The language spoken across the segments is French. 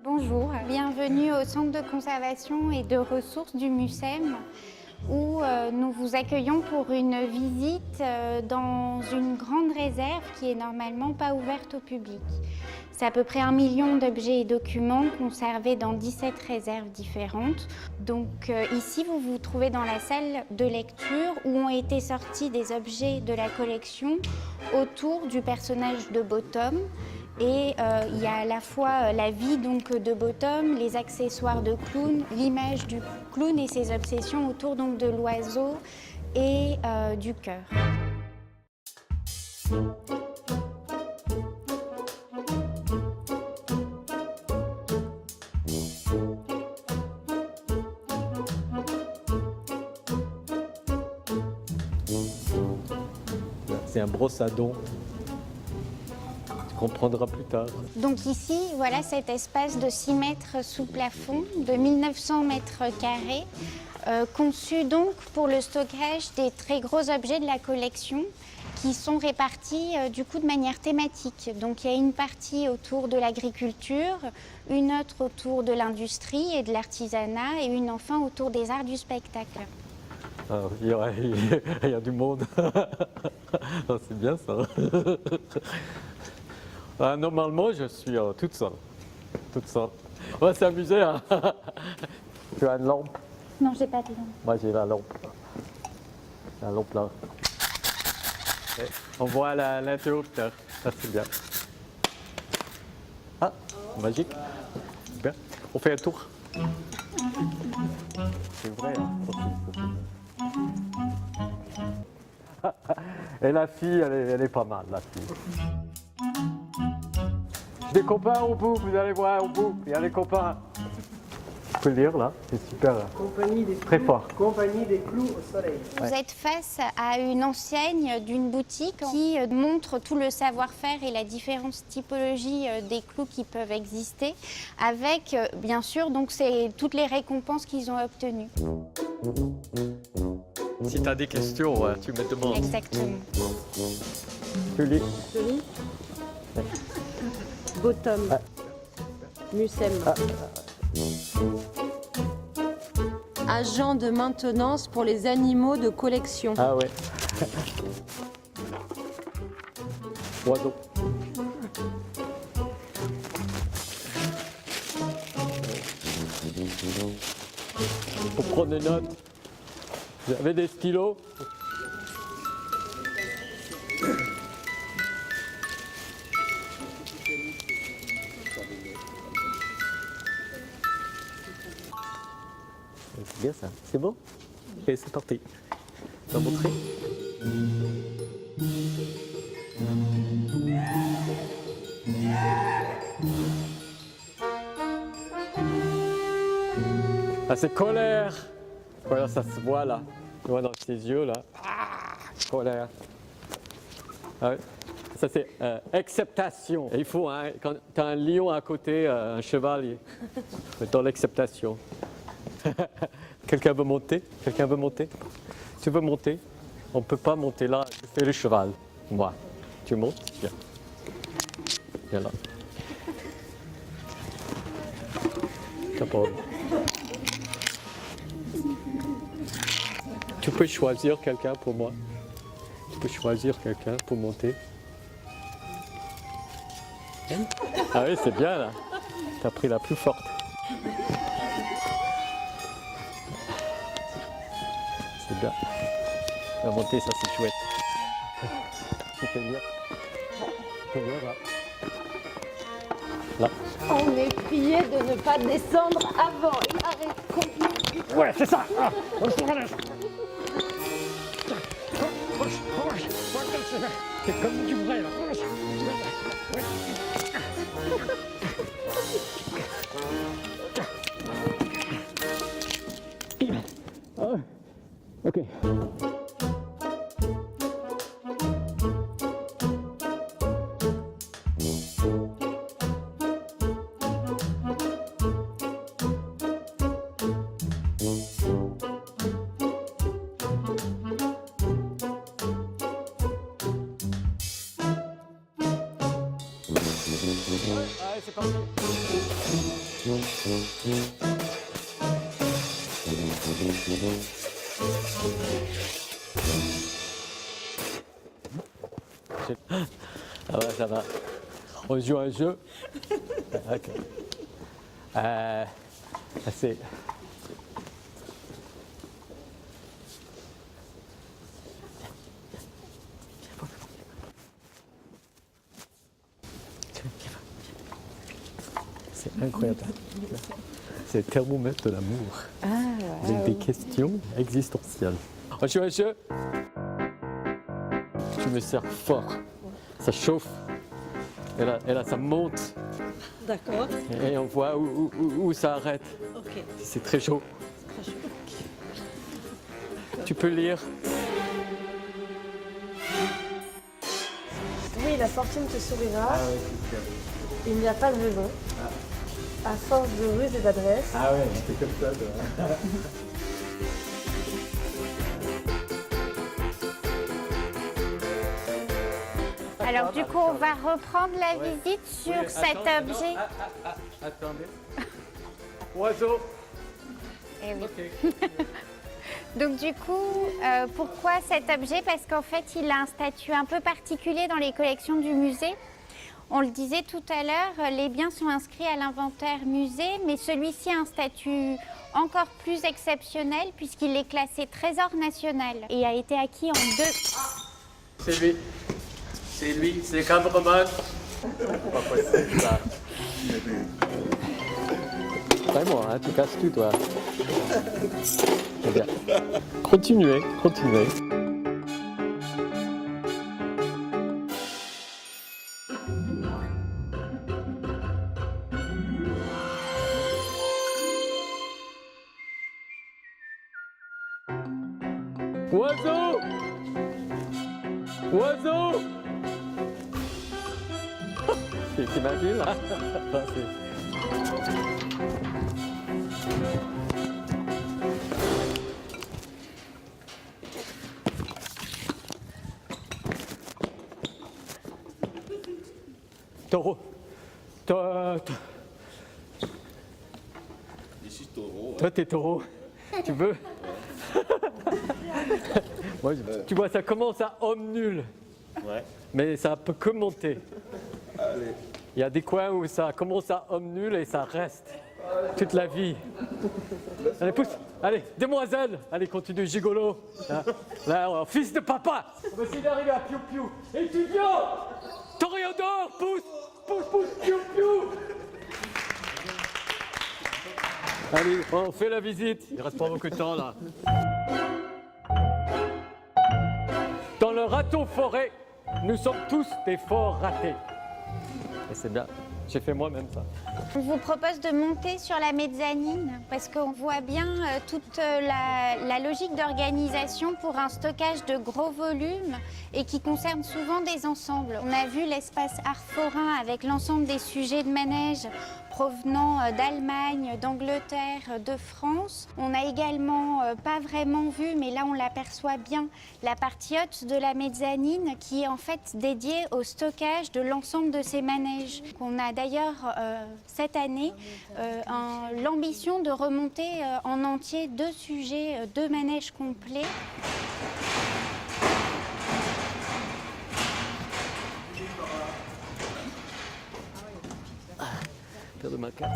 Bonjour, bienvenue au Centre de conservation et de ressources du MUCEM où nous vous accueillons pour une visite dans une grande réserve qui est normalement pas ouverte au public. C'est à peu près 1 million d'objets et documents conservés dans 17 réserves différentes. Donc ici, vous vous trouvez dans la salle de lecture où ont été sortis des objets de la collection autour du personnage de Bottom. Et il y a à la fois la vie donc, de Bottom, les accessoires de clown, l'image du clown et ses obsessions autour donc, de l'oiseau et du cœur. C'est un brosse à dents. Tu comprendras plus tard. Donc ici, voilà cet espace de 6 mètres sous plafond, de 1900 mètres carrés, conçu donc pour le stockage des très gros objets de la collection qui sont répartis du coup de manière thématique. Donc il y a une partie autour de l'agriculture, une autre autour de l'industrie et de l'artisanat et une enfin autour des arts du spectacle. Alors, il y a du monde. C'est bien ça. Normalement, je suis toute seule. On va s'amuser. Hein. Tu as une lampe? Non, j'ai pas de lampe. Moi, j'ai la lampe. La lampe là. Et on voit l'interrupteur. Ça, c'est bien. Ah, magique. Bien. On fait un tour. C'est vrai. Hein. Et la fille, elle est pas mal, la fille. J'ai des copains au bout, vous allez voir au bout, il y a les copains. Tu peux lire là, c'est super. Très fort. Compagnie des clous au soleil. Vous êtes face à une enseigne d'une boutique qui montre tout le savoir-faire et la différente typologie des clous qui peuvent exister, avec bien sûr donc toutes les récompenses qu'ils ont obtenues. Si tu as des questions, tu me demandes. Exactement. Tu lis. Je lis. Bottom. MUCEM. Agent de maintenance pour les animaux de collection. Ah ouais. Oiseau. Faut prendre des notes. Vous avez des stylos? C'est bien ça, c'est bon? Et c'est parti. Tu vas montrer? Ah, c'est colère! Voilà, ça se voit là. Tu vois dans ses yeux là. Ah, colère. Ah ouais. Ça c'est acceptation. Et il faut, hein, quand tu as un lion à côté, un cheval, dans l'acceptation. Quelqu'un veut monter? Quelqu'un veut monter? Tu veux monter? On ne peut pas monter là. Je fais le cheval. Moi. Tu montes? Viens. Viens là. Capable. Tu peux choisir quelqu'un pour moi. Tu peux choisir quelqu'un pour monter. Ah oui, c'est bien là. Tu as pris la plus forte. C'est bien. La montée, ça c'est chouette. Tu peux venir. Tu peux venir là. Là. On est prié de ne pas descendre avant. Arrête complètement. Ouais, c'est ça. Ah, c'est comme du vrai là. Ok. Ah ouais, ça va. On joue un jeu. Ok. C'est... C'est incroyable. C'est le thermomètre de l'amour. Avec des questions existentielles. On joue un jeu. Tu me sers fort. Ça chauffe. Et là, ça monte. D'accord. Et on voit où ça arrête. Ok. C'est très chaud. Très chaud. Tu peux lire. Oui, la fortune te sourira. Il n'y a pas de raison. À force de ruses et d'adresses. Ah ouais, c'est comme ça, toi. Alors du coup, on va reprendre la visite sur cet objet. Attendez. Oiseau. Eh oui. Ok. Donc du coup, pourquoi cet objet? Parce qu'en fait, il a un statut un peu particulier dans les collections du musée. On le disait tout à l'heure, les biens sont inscrits à l'inventaire musée, mais celui-ci a un statut encore plus exceptionnel puisqu'il est classé trésor national et a été acquis en C'est lui. C'est lui, c'est le cameraman. C'est pas possible ça. Vraiment, hein, tu casses tout toi. C'est bien. Continuez, continuez. Oiseau! Oiseau! T'imagines là? Taureau. Je suis taureau. Toi, t'es taureau. Tu veux? Moi, tu vois, ça commence à homme nul. Ouais. Mais ça peut que monter. Allez. Il y a des coins où ça commence à homme nul et ça reste toute la vie. Allez, pousse. Allez, demoiselle. Allez, continue, gigolo. Là, fils de papa. On va essayer d'arriver à Piu Piu. Étudiant. Toréador, pousse. Pousse, pousse, Piu Piu. Allez, on fait la visite. Il reste pas beaucoup de temps là. Dans le râteau forêt, nous sommes tous des forts ratés. Et c'est bien. J'ai fait moi-même ça. On vous propose de monter sur la mezzanine parce qu'on voit bien toute la logique d'organisation pour un stockage de gros volumes et qui concerne souvent des ensembles. On a vu l'espace art forain avec l'ensemble des sujets de manège provenant d'Allemagne, d'Angleterre, de France. On a également, pas vraiment vu, mais là on l'aperçoit bien, la partie haute de la mezzanine qui est en fait dédiée au stockage de l'ensemble de ces manèges. On a d'ailleurs cette année l'ambition de remonter en entier 2 sujets, 2 manèges complets. De ma carte.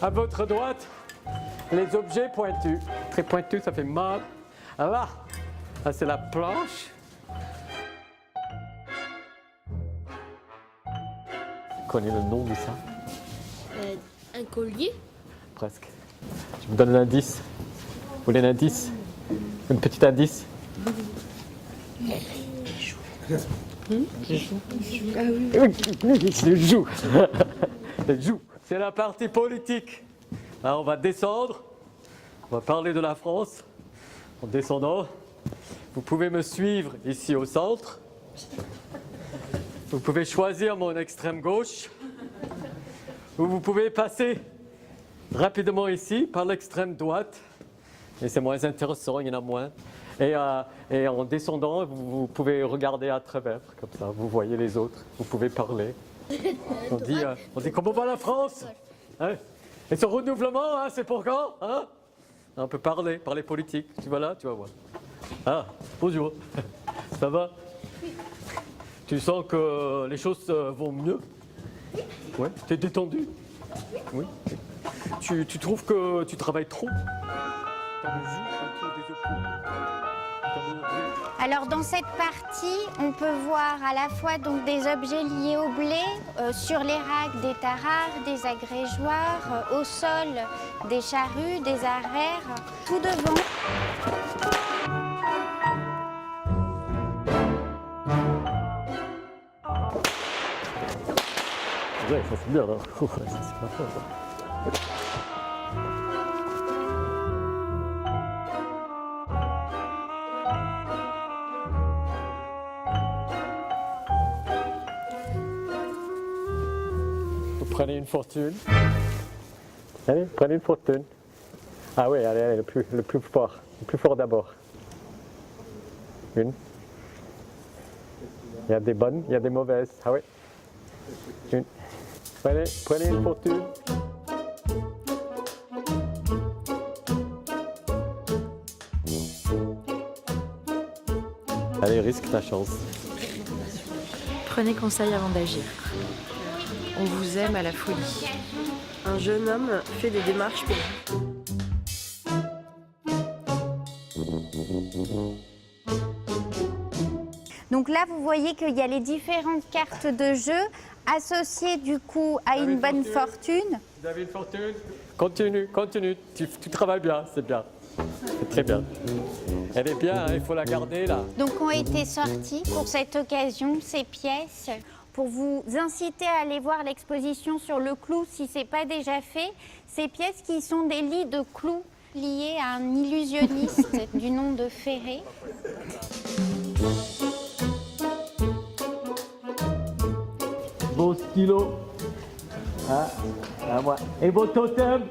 À votre droite, les objets pointus. Très pointus, ça fait mal. Là, c'est la planche. Tu connais le nom de ça? Un collier. Presque. Je vous donne l'indice. Vous voulez un indice? Un petit indice? C'est le joug. Le joug. C'est la partie politique. Alors on va descendre. On va parler de la France. En descendant, vous pouvez me suivre ici au centre. Vous pouvez choisir mon extrême gauche. Ou vous pouvez passer rapidement ici, par l'extrême droite. Et c'est moins intéressant, il y en a moins. Et en descendant, vous pouvez regarder à travers, comme ça, vous voyez les autres, vous pouvez parler. On dit comment va la France, hein? Et ce renouvellement, hein, c'est pour quand, hein? On peut parler politique. Tu vas là, tu vas voir. Ah, bonjour. Ça va? Tu sens que les choses vont mieux? Ouais. Tu es détendu? Oui. Tu trouves que tu travailles trop? Dans le jus, autour des épaules. Alors dans cette partie, on peut voir à la fois donc des objets liés au blé, sur les racks des tarards, des agrégeoires, au sol des charrues, des arères, tout devant. Ouais, ça c'est bien, hein. Ça, c'est pas fort, ça. Vous prenez une fortune. Allez, prenez une fortune. Ah oui, allez, le plus fort. Le plus fort d'abord. Une. Il y a des bonnes, il y a des mauvaises. Ah oui. Une. Allez, prenez une fortune. Allez, risque ta chance. Prenez conseil avant d'agir. On vous aime à la folie. Un jeune homme fait des démarches pour... Donc là, vous voyez qu'il y a les différentes cartes de jeu associées du coup à une bonne fortune. Vous avez une fortune? Continue, continue. Tu travailles bien, c'est bien. C'est très bien. Elle est bien, hein, il faut la garder là. Donc ont été sorties pour cette occasion ces pièces pour vous inciter à aller voir l'exposition sur le clou si ce n'est pas déjà fait. Ces pièces qui sont des lits de clous liés à un illusionniste du nom de Ferré. Vos stylos. Ah, à moi. Et vos totems.